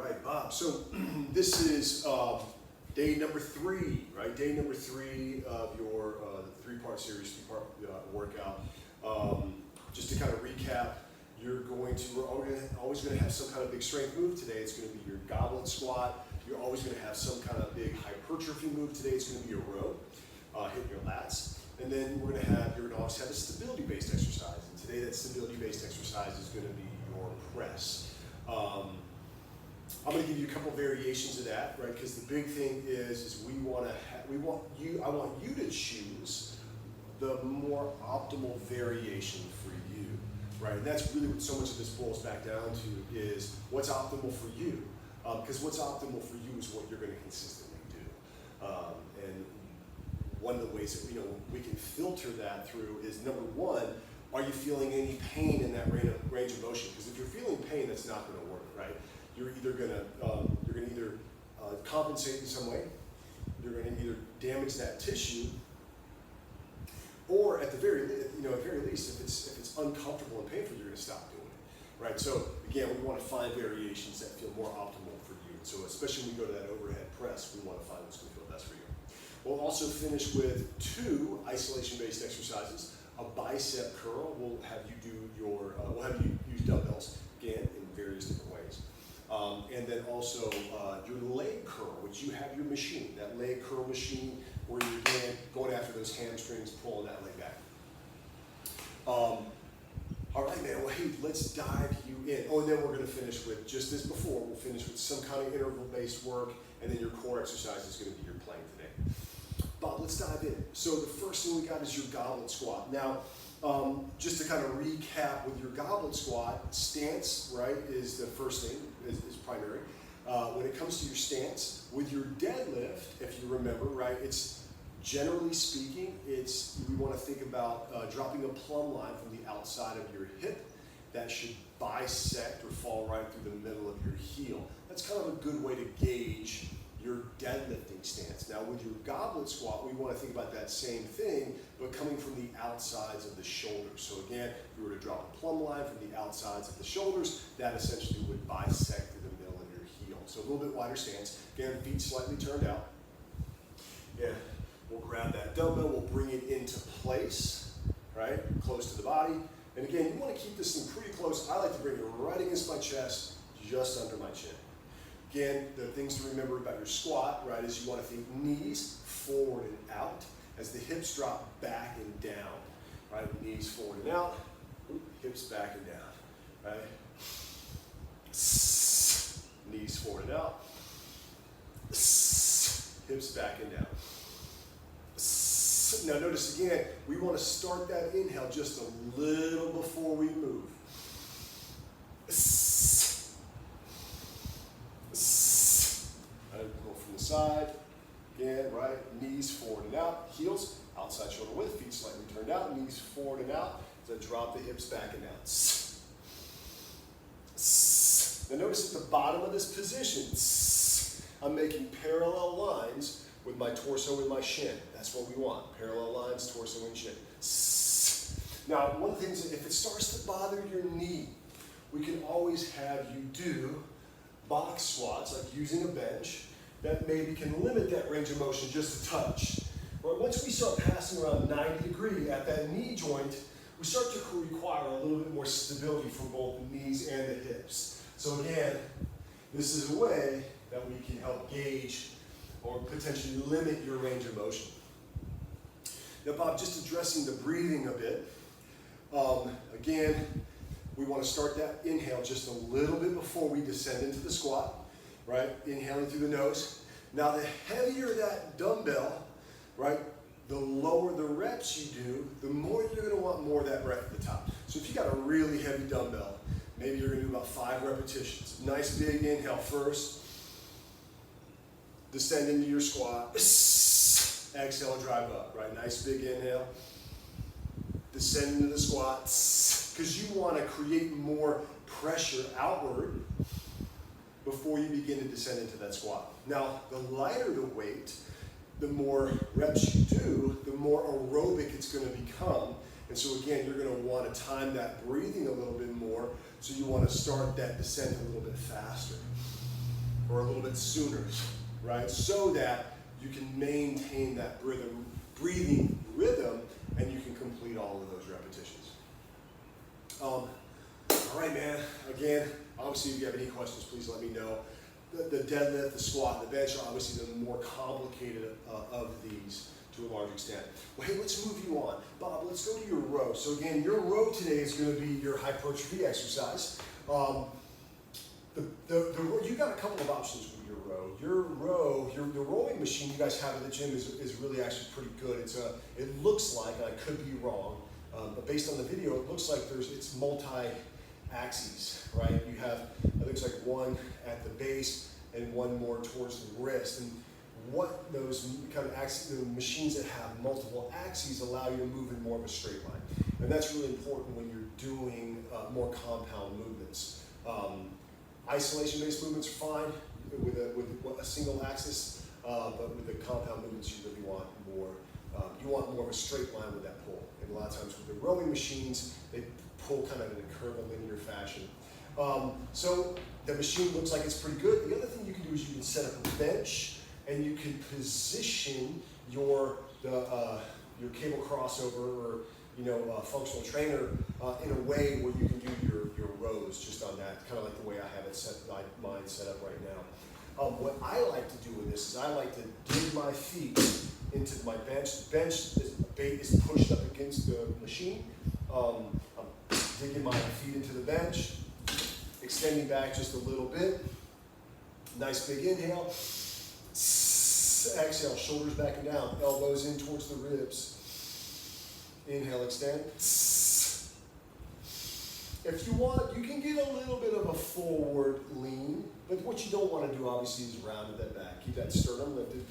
right, Bob. So this is day number 3, right? Day number 3 of your 3-part series, 3-part workout. Just to kind of recap, we're always going to have some kind of big strength move today. It's going to be your goblet squat. You're always going to have some kind of big hypertrophy move today. It's going to be a row, hitting your lats. And then you're going to always have a stability-based exercise. And today that stability-based exercise is going to be your press. I'm going to give you a couple variations of that, right? Because the big thing is I want you to choose the more optimal variation for you, right? And that's really what so much of this boils back down to is what's optimal for you. Because what's optimal for you is what you're going to consistently do. And one of the ways that we can filter that through is, number one, are you feeling any pain in that range of motion? Because if you're feeling pain, that's not going to work, right? You're going to compensate in some way. You're going to either damage that tissue, or at the very least, if it's uncomfortable and painful, you're going to stop doing it, right? So again, we want to find variations that feel more optimal for you. So especially when we go to that overhead press, we want to find what's going to feel best for you. We'll also finish with 2 isolation-based exercises. A bicep curl. We'll have you use dumbbells again in various different ways. And then also your leg curl, which you have your machine, that leg curl machine where you're again going after those hamstrings, pulling that leg back. All right, man. Well, hey, let's dive you in. Oh, and then we're going to finish with, just as before, we'll finish with some kind of interval-based work, and then your core exercise is going to be your plank today. Bob, let's dive in. So the first thing we got is your goblet squat. Now, just to kind of recap with your goblet squat, stance, right, is the first thing, is primary. When it comes to your stance, with your deadlift, if you remember, right, it's generally speaking, we want to think about dropping a plumb line from the outside of your hip. That should bisect or fall right through the middle of your heel. That's kind of a good way to gauge your deadlifting stance. Now with your goblet squat, we want to think about that same thing, but coming from the outsides of the shoulders. So again, if you were to drop a plumb line from the outsides of the shoulders, that essentially would bisect through the middle of your heel. So a little bit wider stance. Again, feet slightly turned out. Yeah, we'll grab that dumbbell, we'll bring it into place, right, close to the body. And again, you want to keep this thing pretty close. I like to bring it right against my chest, just under my chin. Again, the things to remember about your squat, right, is you want to think knees forward and out as the hips drop back and down, right? Knees forward and out, hips back and down, right? Knees forward and out, hips back and down. Now notice again, we want to start that inhale just a little before we move. Go from the side, again, right, knees forward and out, heels outside shoulder width, feet slightly turned out, knees forward and out, as I drop the hips back and down. Now notice at the bottom of this position, I'm making parallel lines with my torso and my shin. That's what we want, parallel lines, torso and shin. Now, one of the things, if it starts to bother your knee, we can always have you do box squats, like using a bench, that maybe can limit that range of motion just a touch. But once we start passing around 90 degree at that knee joint, we start to require a little bit more stability from both the knees and the hips. So again, this is a way that we can help gauge or potentially limit your range of motion. Now, Bob, just addressing the breathing a bit. Again, we want to start that inhale just a little bit before we descend into the squat, right? Inhaling through the nose. Now, the heavier that dumbbell, right, the lower the reps you do, the more you're going to want more of that rep at the top. So if you got a really heavy dumbbell, maybe you're going to do about 5 repetitions. Nice big inhale first. Descend into your squat. Exhale, drive up, right? Nice big inhale. Descend into the squat. Because you want to create more pressure outward before you begin to descend into that squat. Now, the lighter the weight, the more reps you do, the more aerobic it's going to become. And so again, you're going to want to time that breathing a little bit more, so you want to start that descent a little bit faster. or a little bit sooner, right? So that you can maintain that breathing rhythm and you can complete all of those repetitions. All right, man. Again, obviously if you have any questions, please let me know. The deadlift, the squat, and the bench are obviously the more complicated of these to a large extent. Well, hey, let's move you on. Bob, let's go to your row. So again, your row today is going to be your hypertrophy exercise. You got a couple of options with your row. Your rowing machine you guys have at the gym is really actually pretty good. It looks like, and I could be wrong, but based on the video, it looks like it's multi-axes, right? You have, it looks like one at the base and one more towards the wrist. And what those kind of axes, the machines that have multiple axes allow you to move in more of a straight line. And that's really important when you're doing more compound movements. Isolation-based movements are fine with a single axis, but with the compound movements you really want more. You want more of a straight line with that pull. And a lot of times with the rowing machines, they pull kind of in a curved, linear fashion. So the machine looks like it's pretty good. The other thing you can do is you can set up a bench and you can position your cable crossover or functional trainer in a way where you can do your rows just on that, kind of like the way I have it mine set up right now. What I like to do with this is I like to dig my feet into my bench. The bench is pushed up against the machine. I'm digging my feet into the bench, extending back just a little bit. Nice big inhale. Exhale, shoulders back and down, elbows in towards the ribs. Inhale, extend. If you want, you can get a little bit of a forward lean, but what you don't want to do, obviously, is round that back. Keep that sternum lifted.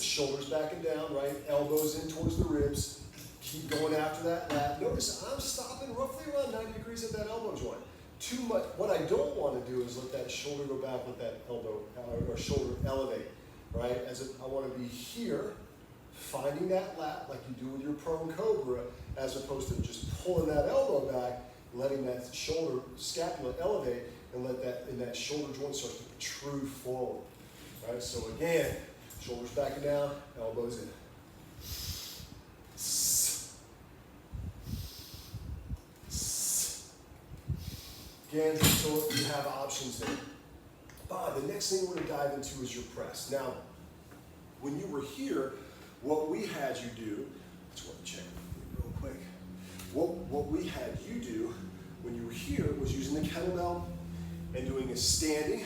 Shoulders back and down, right? Elbows in towards the ribs. Keep going after that lat. Notice I'm stopping roughly around 90 degrees at that elbow joint. Too much. What I don't want to do is let that shoulder go back, let that elbow or shoulder elevate, right? I want to be here, finding that lat like you do with your prone cobra, as opposed to just pulling that elbow back, letting that shoulder scapula elevate, and that shoulder joint starts to protrude forward, right? So again, shoulders back and down, elbows in. Again, so you have options there. Bob, the next thing we're going to dive into is your press. Now, when you were here, what we had you do, let's want to check real quick. What we had you do when you were here was using the kettlebell and doing a standing,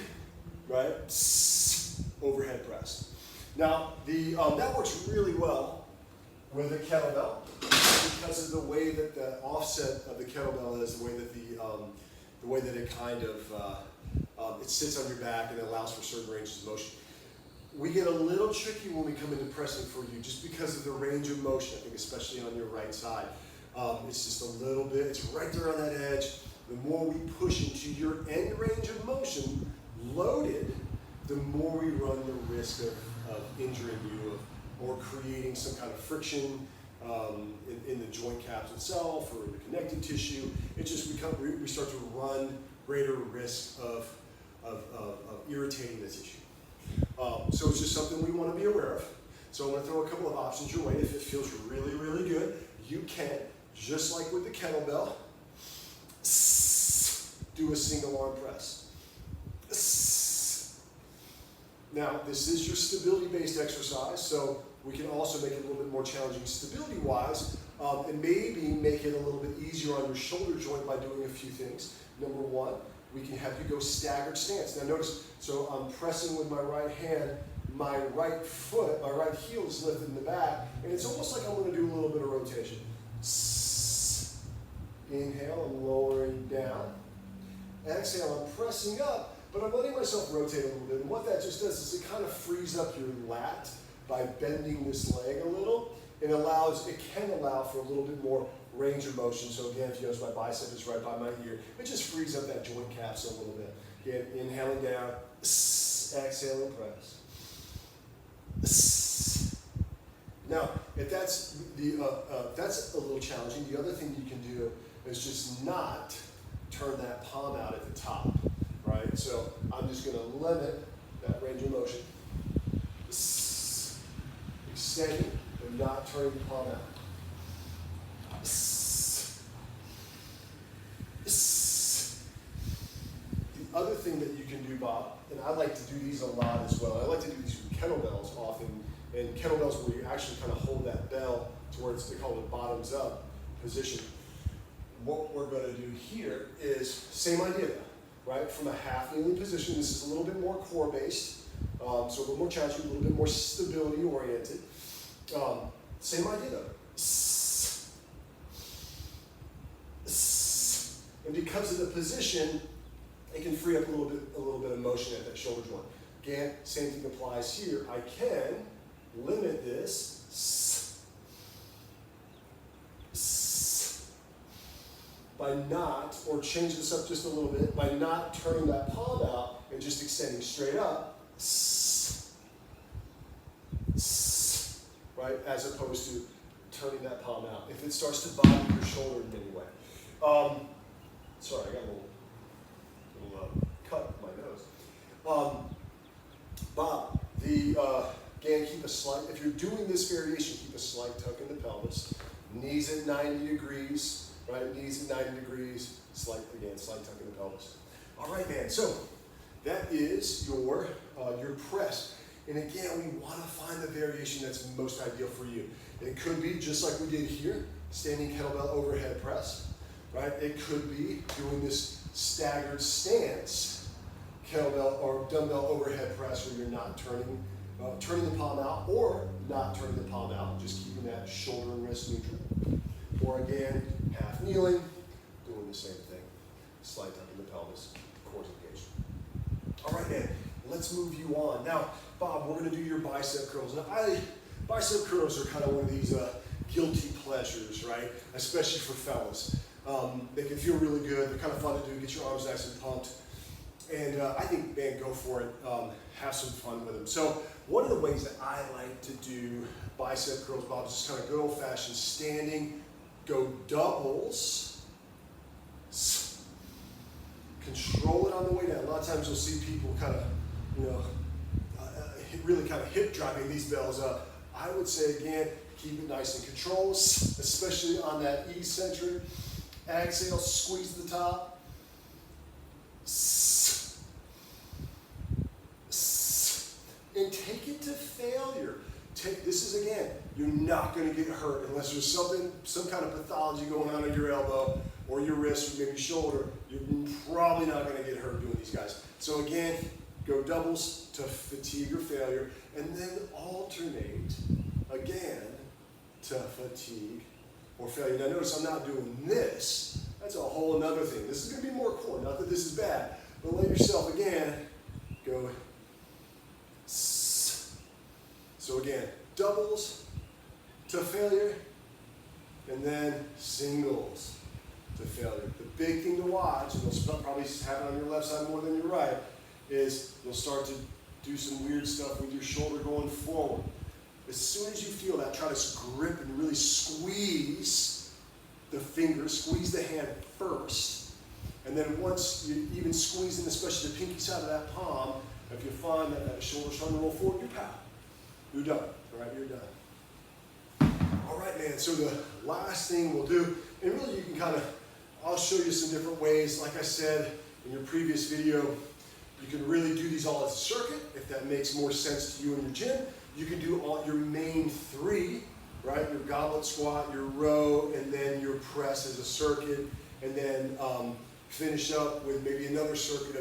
right, overhead press. Now, that works really well with a kettlebell because of the way that the offset of the kettlebell is, the way that it kind of, it sits on your back and it allows for certain ranges of motion. We get a little tricky when we come into pressing for you just because of the range of motion, I think especially on your right side. It's just a little bit, it's right there on that edge. The more we push into your end range of motion, loaded, the more we run the risk of injuring you or creating some kind of friction in the joint caps itself or the connective tissue. It just we start to run greater risk of irritating the tissue. So it's just something we want to be aware of. So I'm going to throw a couple of options your way. If it feels really, really good, you can, just like with the kettlebell, do a single arm press. Now, this is your stability-based exercise, so we can also make it a little bit more challenging stability-wise, and maybe make it a little bit easier on your shoulder joint by doing a few things. Number one, we can have you go staggered stance. Now notice, so I'm pressing with my right hand, my right foot, my right heel is lifted in the back, and it's almost like I'm going to do a little bit of rotation. Inhale, I'm lowering down. Exhale, I'm pressing up, but I'm letting myself rotate a little bit. And what that just does is it kind of frees up your lat by bending this leg a little. It can allow for a little bit more range of motion. So again, if you notice my bicep is right by my ear, it just frees up that joint capsule a little bit. Again, inhaling down, exhaling, press. Now, if that's a little challenging, the other thing you can do is just not turn that palm out at the top, right? So I'm just going to limit that range of motion. Extending and not turning the palm out. The other thing that you can do, Bob, and I like to do these a lot as well. I like to do these with kettlebells often, and kettlebells where you actually kind of hold that bell to where they call it bottoms up position. What we're going to do here is same idea, right? From a half kneeling position, this is a little bit more core based, so a little more challenging, a little bit more stability oriented. Same idea though. And because of the position, it can free up a little bit of motion at that shoulder joint. Again, same thing applies here. I can limit this by not, or change this up just a little bit, by not turning that palm out and just extending straight up, right, as opposed to turning that palm out. If it starts to bother your shoulder in any way. Sorry, I got a little cut in my nose. Bob, again, keep a slight, if you're doing this variation, keep a slight tuck in the pelvis. Knees at 90 degrees, right? Knees at 90 degrees, slight tuck in the pelvis. All right, man, so that is your press. And again, we want to find the variation that's most ideal for you. It could be just like we did here, standing kettlebell overhead press, right? It could be doing this staggered stance kettlebell or dumbbell overhead press where you're not turning the palm out or not turning the palm out, just keeping that shoulder and wrist neutral. Or again, half kneeling, doing the same thing. Slight tuck in the pelvis, core engaged. All right, man, let's move you on. Now, Bob, we're going to do your bicep curls. Now, bicep curls are kind of one of these guilty pleasures, right? Especially for fellas. They can feel really good. They're kind of fun to do. Get your arms nice and pumped. And I think, man, go for it. Have some fun with them. So one of the ways that I like to do bicep curls, Bob, is just kind of good old-fashioned standing, go doubles, control it on the way down. A lot of times you'll see people kind of, really kind of hip driving these bells up. I would say, again, keep it nice and controlled, especially on that eccentric. Exhale, squeeze the top. And take it to failure. This is, again, you're not going to get hurt unless there's some kind of pathology going on in your elbow or your wrist or maybe shoulder. You're probably not going to get hurt doing these guys. So again, go doubles to fatigue or failure, and then alternate again to fatigue or failure. Now notice I'm not doing this. That's a whole another thing. This is going to be more core. Not that this is bad, but let yourself again go. So again, doubles to failure, and then singles to failure. The big thing to watch, and you'll probably have it on your left side more than your right, is you'll start to do some weird stuff with your shoulder going forward. As soon as you feel that, try to grip and really squeeze the fingers, squeeze the hand first, and then once you even squeeze in, especially the pinky side of that palm, if you find that that shoulder's starting to roll forward, you're out. You're done. All right, you're done. All right, man, so the last thing we'll do, and really you can kind of, I'll show you some different ways. Like I said in your previous video, you can really do these all as a circuit, if that makes more sense to you in your gym. You can do all your main three, right? Your goblet squat, your row, and then your press as a circuit, and then finish up with maybe another circuit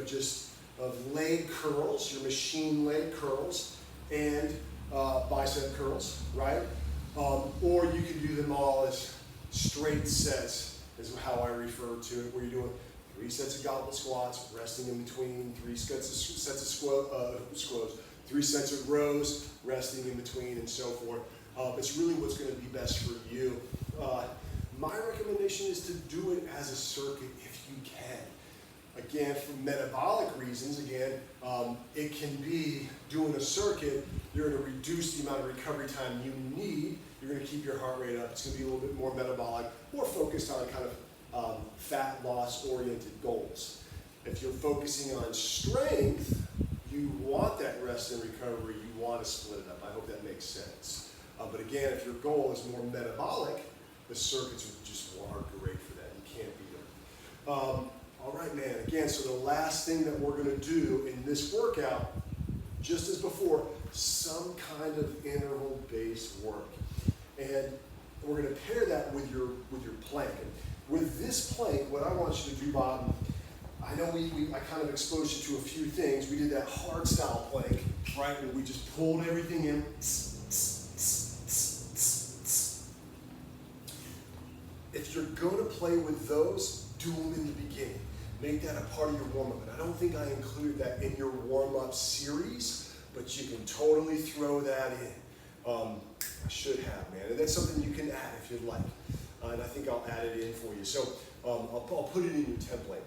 of leg curls, your machine leg curls, and bicep curls, right? Or you can do them all as straight sets, is how I refer to it, where you're doing 3 sets of goblet squats, resting in between, 3 sets of squats, 3 sets of rows, resting in between, and so forth. It's really what's going to be best for you. My recommendation is to do it as a circuit if you can. Again, for metabolic reasons, it can be doing a circuit, you're going to reduce the amount of recovery time you need. You're going to keep your heart rate up. It's going to be a little bit more metabolic, more focused on kind of fat loss oriented goals. If you're focusing on strength, you want that rest and recovery, you want to split it up. I hope that makes sense. But again, if your goal is more metabolic, the circuits are great for that. You can't beat them. All right, man. Again, so the last thing that we're going to do in this workout, just as before, some kind of interval-based work. And we're going to pair that with your plank. And with this plank, what I want you to do, Bob, I know I kind of exposed you to a few things. We did that hard style plank, right, where we just pulled everything in. If you're going to play with those, do them in the beginning. Make that a part of your warm-up. And I don't think I included that in your warm-up series, but you can totally throw that in. I should have, man. And that's something you can add if you'd like. And I think I'll add it in for you. So I'll put it in your template.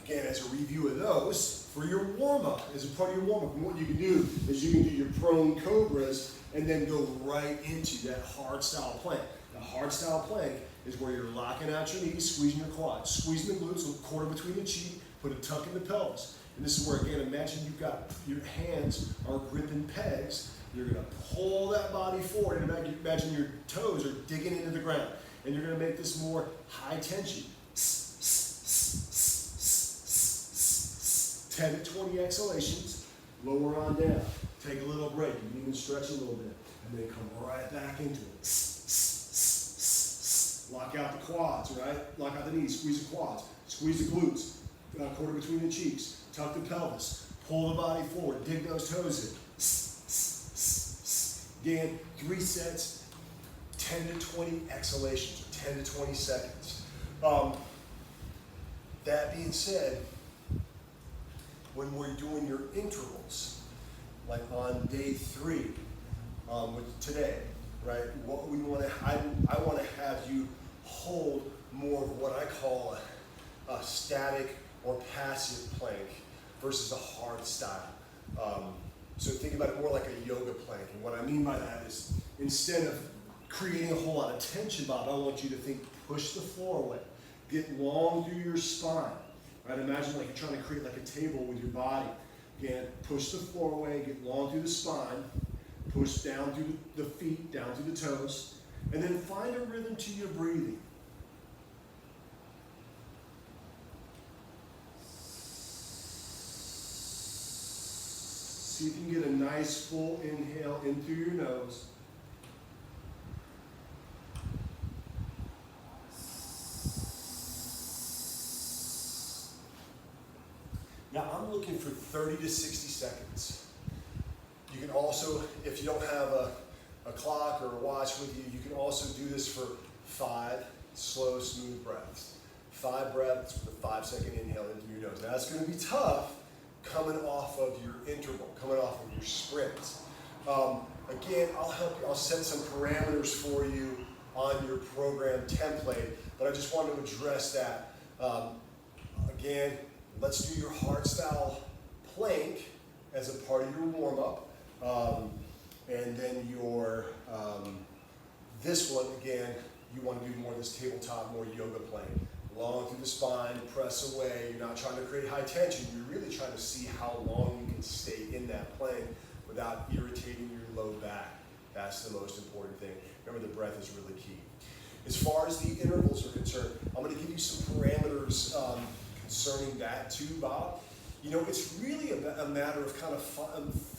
Again, as a review of those, for your warm-up, as a part of your warm-up, what you can do is you can do your prone cobras and then go right into that hard style plank. The hard style plank is where you're locking out your knees, squeezing your quads, squeezing the glutes, a quarter between the cheek, put a tuck in the pelvis. And this is where, again, imagine you've got your hands are gripping pegs. You're going to pull that body forward, and imagine your toes are digging into the ground. And you're going to make this more high tension. 10 to 20 exhalations, lower on down. Take a little break, you can even stretch a little bit, and then come right back into it. Lock out the quads, right? Lock out the knees, squeeze the quads, squeeze the glutes, quarter between the cheeks, tuck the pelvis, pull the body forward, dig those toes in. Again, 3 sets, 10 to 20 exhalations, or 10 to 20 seconds. That being said, when we're doing your intervals, like on day 3, with today, right? What we want to, I want to have you hold more of what I call a static or passive plank versus a hard style. So think about it more like a yoga plank. And what I mean by that is, instead of creating a whole lot of tension, Bob, I want you to think, push the floor away, get long through your spine. Right? Imagine like you're trying to create like a table with your body. Again, push the floor away, get long through the spine, push down through the feet, down through the toes, and then find a rhythm to your breathing. See if you can get a nice full inhale in through your nose. Now I'm looking for 30 to 60 seconds. You can also, if you don't have a clock or a watch with you, you can also do this for 5 slow, smooth breaths. 5 breaths with a 5-second inhale in through your nose. Now that's going to be tough coming off of your interval, coming off of your sprints. Again, I'll help you. I'll set some parameters for you on your program template, but I just wanted to address that. Again, let's do your hard style plank as a part of your warm-up. And then your, this one, again, you want to do more of this tabletop, more yoga plank. Long through the spine, press away. You're not trying to create high tension. You're really trying to see how long you can stay in that plank without irritating your low back. That's the most important thing. Remember, the breath is really key. As far as the intervals are concerned, I'm going to give you some parameters concerning that too, Bob. You know, it's really a matter of kind of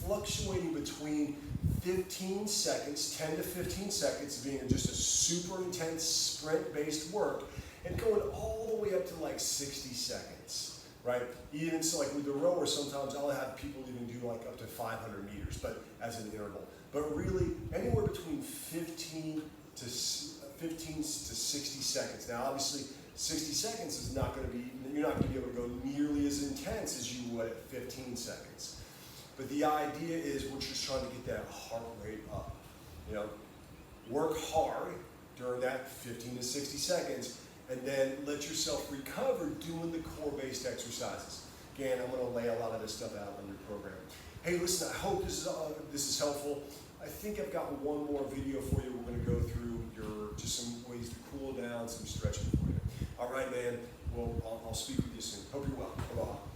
fluctuating between 15 seconds, 10 to 15 seconds, being just a super intense sprint-based work, and going all the way up to like 60 seconds, right? Even so, like with the rower, sometimes I'll have people even do like up to 500 meters, but as an interval. But really, anywhere between 15 to 60 seconds. Now, obviously, 60 seconds is not going to be, you're not going to be able to go nearly as intense as you would at 15 seconds. But the idea is we're just trying to get that heart rate up. You know, work hard during that 15 to 60 seconds, and then let yourself recover doing the core-based exercises. Again, I'm going to lay a lot of this stuff out on your program. Hey, listen, I hope this is helpful. I think I've got one more video for you. We're going to go through just some ways to cool down, some stretching for you. All right, man. Well, I'll speak with you soon. Hope you're well. Aloha.